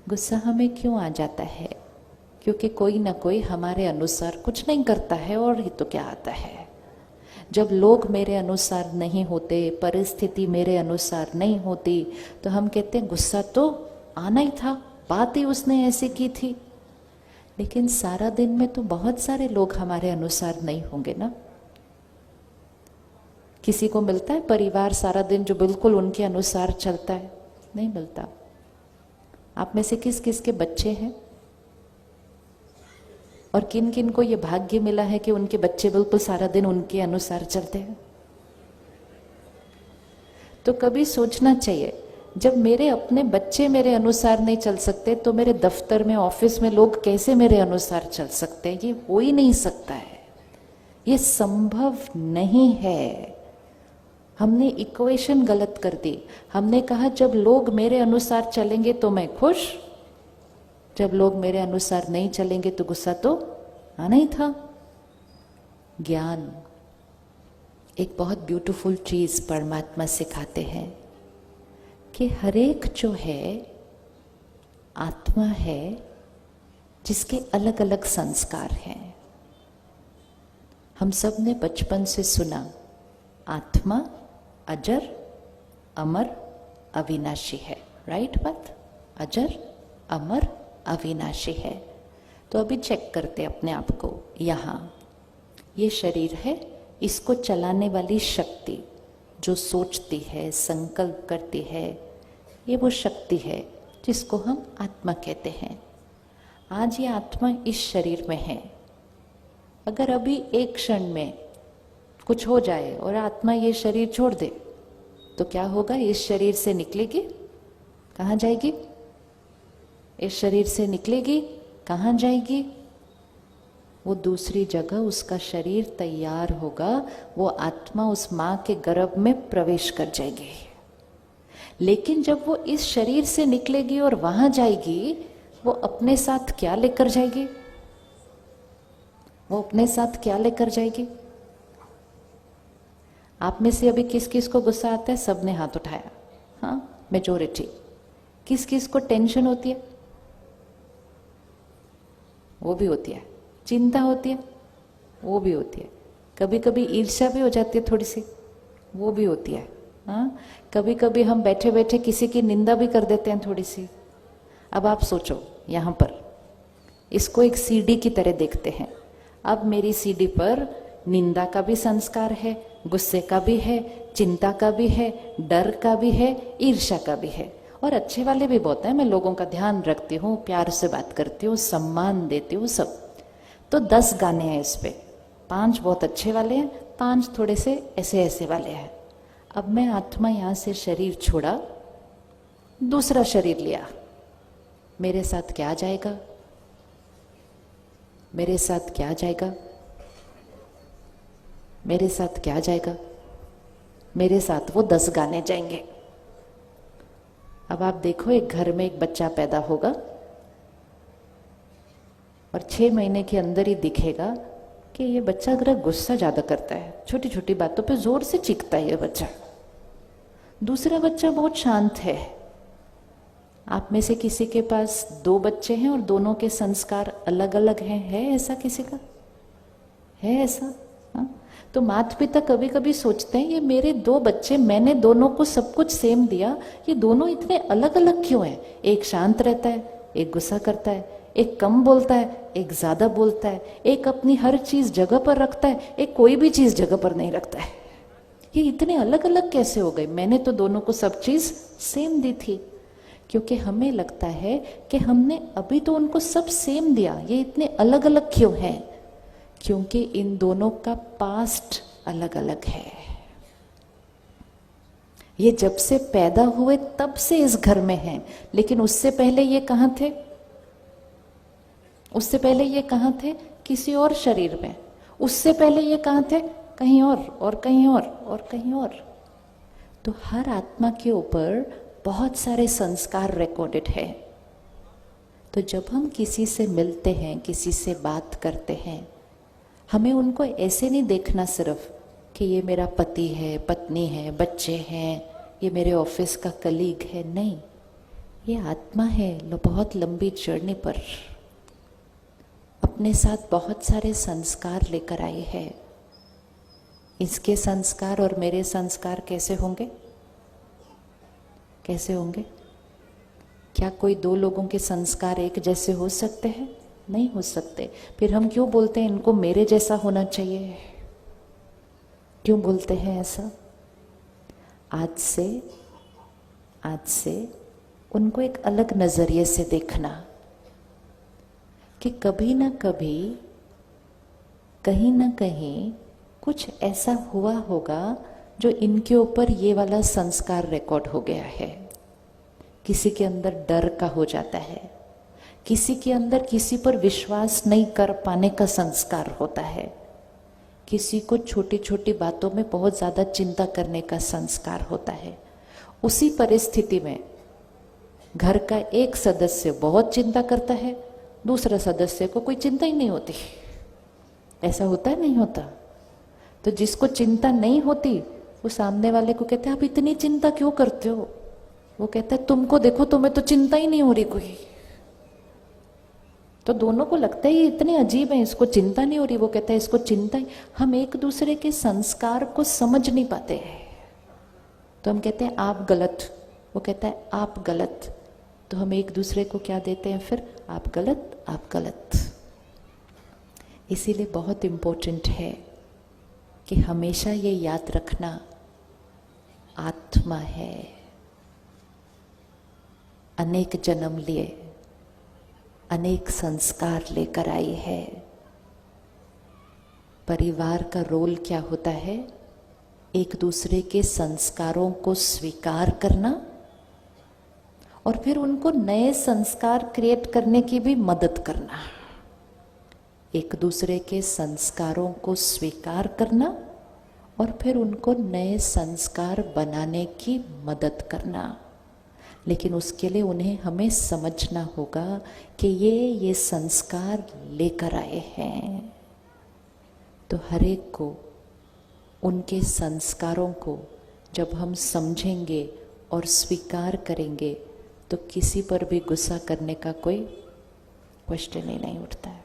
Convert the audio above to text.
गुस्सा हमें क्यों आ जाता है? क्योंकि कोई ना कोई हमारे अनुसार कुछ नहीं करता है, और ही तो क्या आता है। जब लोग मेरे अनुसार नहीं होते, परिस्थिति मेरे अनुसार नहीं होती, तो हम कहते हैं गुस्सा तो आना ही था, बात ही उसने ऐसी की थी। लेकिन सारा दिन में तो बहुत सारे लोग हमारे अनुसार नहीं होंगे ना। किसी को मिलता है परिवार सारा दिन जो बिल्कुल उनके अनुसार चलता है? नहीं मिलता। आप में से किस किस के बच्चे हैं, और किन किन को ये भाग्य मिला है कि उनके बच्चे बिल्कुल सारा दिन उनके अनुसार चलते हैं? तो कभी सोचना चाहिए, जब मेरे अपने बच्चे मेरे अनुसार नहीं चल सकते, तो मेरे दफ्तर में, ऑफिस में लोग कैसे मेरे अनुसार चल सकते हैं? ये हो ही नहीं सकता है, ये संभव नहीं है। हमने इक्वेशन गलत कर दी। हमने कहा जब लोग मेरे अनुसार चलेंगे तो मैं खुश, जब लोग मेरे अनुसार नहीं चलेंगे तो गुस्सा तो आना ही था। ज्ञान एक बहुत ब्यूटीफुल चीज परमात्मा सिखाते हैं कि हरेक जो है आत्मा है, जिसके अलग अलग संस्कार हैं। हम सब ने बचपन से सुना, आत्मा अजर अमर अविनाशी है। राइट बात? अजर अमर अविनाशी है। तो अभी चेक करते अपने आप को। यहाँ ये शरीर है, इसको चलाने वाली शक्ति जो सोचती है, संकल्प करती है, ये वो शक्ति है जिसको हम आत्मा कहते हैं। आज ये आत्मा इस शरीर में है। अगर अभी एक क्षण में कुछ हो जाए और आत्मा ये शरीर छोड़ दे, तो क्या होगा? इस शरीर से निकलेगी, कहाँ जाएगी? इस शरीर से निकलेगी, कहाँ जाएगी? वो दूसरी जगह उसका शरीर तैयार होगा, वो आत्मा उस माँ के गर्भ में प्रवेश कर जाएगी। लेकिन जब वो इस शरीर से निकलेगी और वहां जाएगी, वो अपने साथ क्या लेकर जाएगी? वो अपने साथ क्या लेकर जाएगी? आप में से अभी किस किस को गुस्सा आता है? सबने हाथ उठाया। हाँ, मेजॉरिटी। किस किस को टेंशन होती है? वो भी होती है। चिंता होती है? वो भी होती है। कभी कभी ईर्ष्या भी हो जाती है थोड़ी सी, वो भी होती है। हाँ, कभी कभी हम बैठे बैठे किसी की निंदा भी कर देते हैं थोड़ी सी। अब आप सोचो, यहाँ पर इसको एक सीडी की तरह देखते हैं। अब मेरी सीडी पर निंदा का भी संस्कार है, गुस्से का भी है, चिंता का भी है, डर का भी है, ईर्ष्या का भी है, और अच्छे वाले भी बहुत हैं। मैं लोगों का ध्यान रखती हूँ, प्यार से बात करती हूँ, सम्मान देती हूँ, सब। तो 10 गाने हैं इस पे। 5 बहुत अच्छे वाले हैं, 5 थोड़े से ऐसे ऐसे वाले हैं। अब मैं आत्मा यहाँ से शरीर छोड़ा, दूसरा शरीर लिया, मेरे साथ क्या जाएगा? मेरे साथ क्या जाएगा? मेरे साथ क्या जाएगा? मेरे साथ वो 10 गाने जाएंगे। अब आप देखो, एक घर में एक बच्चा पैदा होगा और 6 महीने के अंदर ही दिखेगा कि ये बच्चा जरा गुस्सा ज्यादा करता है, छोटी छोटी बातों पे जोर से चीखता है ये बच्चा। दूसरा बच्चा बहुत शांत है। आप में से किसी के पास 2 बच्चे हैं और दोनों के संस्कार अलग अलग हैं? है ऐसा किसी का? है ऐसा? हाँ? तो माता पिता कभी कभी सोचते हैं, ये मेरे 2 बच्चे, मैंने दोनों को सब कुछ सेम दिया, ये दोनों इतने अलग अलग क्यों हैं? एक शांत रहता है, एक गुस्सा करता है, एक कम बोलता है, एक ज्यादा बोलता है, एक अपनी हर चीज जगह पर रखता है, एक कोई भी चीज जगह पर नहीं रखता है। ये इतने अलग अलग कैसे हो गए? मैंने तो दोनों को सब चीज सेम दी थी। क्योंकि हमें लगता है कि हमने अभी तो उनको सब सेम दिया, ये इतने अलग अलग क्यों हैं? क्योंकि इन दोनों का पास्ट अलग अलग है। ये जब से पैदा हुए तब से इस घर में हैं, लेकिन उससे पहले ये कहाँ थे? उससे पहले ये कहाँ थे? किसी और शरीर में। उससे पहले ये कहाँ थे? कहीं और कहीं और कहीं और। तो हर आत्मा के ऊपर बहुत सारे संस्कार रिकॉर्डेड है। तो जब हम किसी से मिलते हैं, किसी से बात करते हैं, हमें उनको ऐसे नहीं देखना सिर्फ कि ये मेरा पति है, पत्नी है, बच्चे हैं, ये मेरे ऑफिस का कलीग है। नहीं, ये आत्मा है बहुत लंबी जर्नी पर अपने साथ बहुत सारे संस्कार लेकर आई है। इसके संस्कार और मेरे संस्कार कैसे होंगे? कैसे होंगे? क्या कोई दो लोगों के संस्कार एक जैसे हो सकते हैं? नहीं हो सकते। फिर हम क्यों बोलते हैं इनको मेरे जैसा होना चाहिए? क्यों बोलते हैं ऐसा? आज से उनको एक अलग नजरिए से देखना कि कभी ना कभी कहीं ना कहीं कुछ ऐसा हुआ होगा जो इनके ऊपर ये वाला संस्कार रिकॉर्ड हो गया है। किसी के अंदर डर का हो जाता है, किसी के अंदर किसी पर विश्वास नहीं कर पाने का संस्कार होता है, किसी को छोटी छोटी बातों में बहुत ज़्यादा चिंता करने का संस्कार होता है। उसी परिस्थिति में घर का एक सदस्य बहुत चिंता करता है, दूसरा सदस्य को कोई चिंता ही नहीं होती। ऐसा होता है? नहीं होता। तो जिसको चिंता नहीं होती वो सामने वाले को कहते हैं आप इतनी चिंता क्यों करते हो? वो कहता है तुमको देखो, तुम्हें तो चिंता ही नहीं हो रही कोई। तो दोनों को लगता है ये इतने अजीब है, इसको चिंता नहीं हो रही, वो कहता है इसको चिंता ही। हम एक दूसरे के संस्कार को समझ नहीं पाते हैं। तो हम कहते हैं आप गलत, वो कहता है आप गलत। तो हम एक दूसरे को क्या देते हैं फिर? आप गलत, आप गलत। इसीलिए बहुत इम्पोर्टेंट है कि हमेशा ये याद रखना, आत्मा है, अनेक जन्म लिए, अनेक संस्कार लेकर आई है। परिवार का रोल क्या होता है? एक दूसरे के संस्कारों को स्वीकार करना और फिर उनको नए संस्कार क्रिएट करने की भी मदद करना। एक दूसरे के संस्कारों को स्वीकार करना और फिर उनको नए संस्कार बनाने की मदद करना। लेकिन उसके लिए उन्हें हमें समझना होगा कि ये संस्कार लेकर आए हैं। तो हर एक को उनके संस्कारों को जब हम समझेंगे और स्वीकार करेंगे तो किसी पर भी गुस्सा करने का कोई क्वेश्चन ही नहीं उठता है।